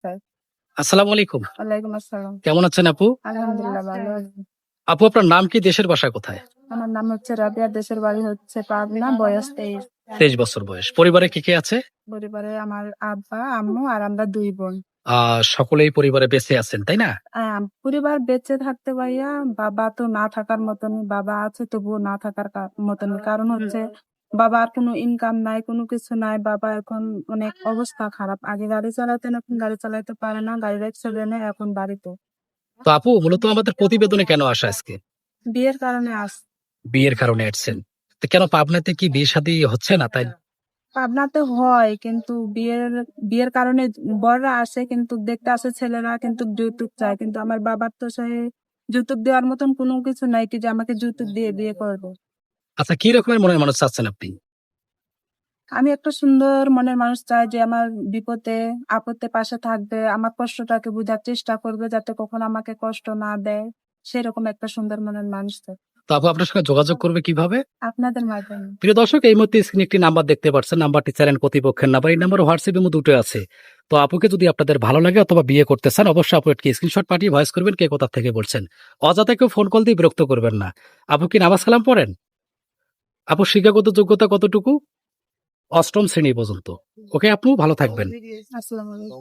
আক্তার। আসসালামু আলাইকুম। ওয়ালাইকুম আসসালাম। কেমন আছেন আপু? আলহামদুলিল্লাহ ভালো আছি। আপু আপনার নাম কি, দেশের বাসা কোথায়? আমার নাম হচ্ছে রাবিয়া, দেশের বাড়ি হচ্ছে পাবনা, বয়স 23। 23 বছর বয়স। পরিবারে কে কে আছে? পরিবারে আমার আব্বা, আম্মু আর আমরা 2 বোন। সকলেই পরিবারে বেঁচে আছেন, তাই না? পরিবার বেঁচে থাকতে ভাইয়া বাবা তো না থাকার মতনই, বাবা আছে তবুও না থাকার মতনই। কারণ হচ্ছে বাবার কোনো ইনকাম নাই, কোনো কিছু নাই। বাবা এখন অনেক অবস্থা খারাপ। আগে গাড়ি চালাতেন, এখন গাড়ি চালাতে পারে না, গাড়ির অ্যাক্সিডেন্টে এখন বাড়িতে। তো আপু মূলত আমাদের প্রতিবেদনে কেন আসা আজকে? বিয়ের কারণে বিয়ের কারণে আসছেন। তো কেন পাবনাতে কি বিয়ে শাদী হচ্ছে না, তাই? পাবনাতে হয়, কিন্তু বিয়ের বিয়ের কারণে বররা আসে, কিন্তু দেখতে আসে ছেলেরা, কিন্তু যৌতুক চায়। কিন্তু আমার বাবার তো সে যৌতুক দেওয়ার মতন কোনো কিছু নাই কি যে আমাকে যৌতুক দিয়ে বিয়ে করবে। আচ্ছা, কি রকমের মনের মানুষ চাচ্ছেন আপনি? আমি একটা সুন্দর মনের মানুষ চাই, যে আমার বিপদে আপদে পাশে থাকবে, আমার কষ্টটাকে বুঝার চেষ্টা করবে, যাতে কখনো আমাকে কষ্ট না দেয়। সেরকম একটা সুন্দর মনের মানুষ চাই। তো আপু আপনার সঙ্গে যোগাযোগ করবে কিভাবে? আপনাদের মাধ্যমে। প্রিয় দর্শক, এই মুহূর্তে স্ক্রিনে একটি নাম্বার দেখতে পাচ্ছেন। নাম্বারটি চ্যানেল কর্তৃপক্ষের নাম্বার। এই নাম্বার হোয়াটসঅ্যাপ এর মধ্যে দুটো আছে। তো আপুকে যদি আপনাদের ভালো লাগে অথবা বিয়ে করতে চান, অবশ্যই আপু একটি স্ক্রিনশট পাঠিয়ে ভয়েস করবেন কে কোথা থেকে বলছেন। অযথা কেউ ফোন কল দিয়ে বিরক্ত করবেন না। আপু কি নামাজ কালাম পড়েন? আপু শিক্ষাগত যোগ্যতা কতটুকু? 8ম শ্রেণী পর্যন্ত। ওকে আপু, ভালো থাকবেন। আসসালামু আলাইকুম।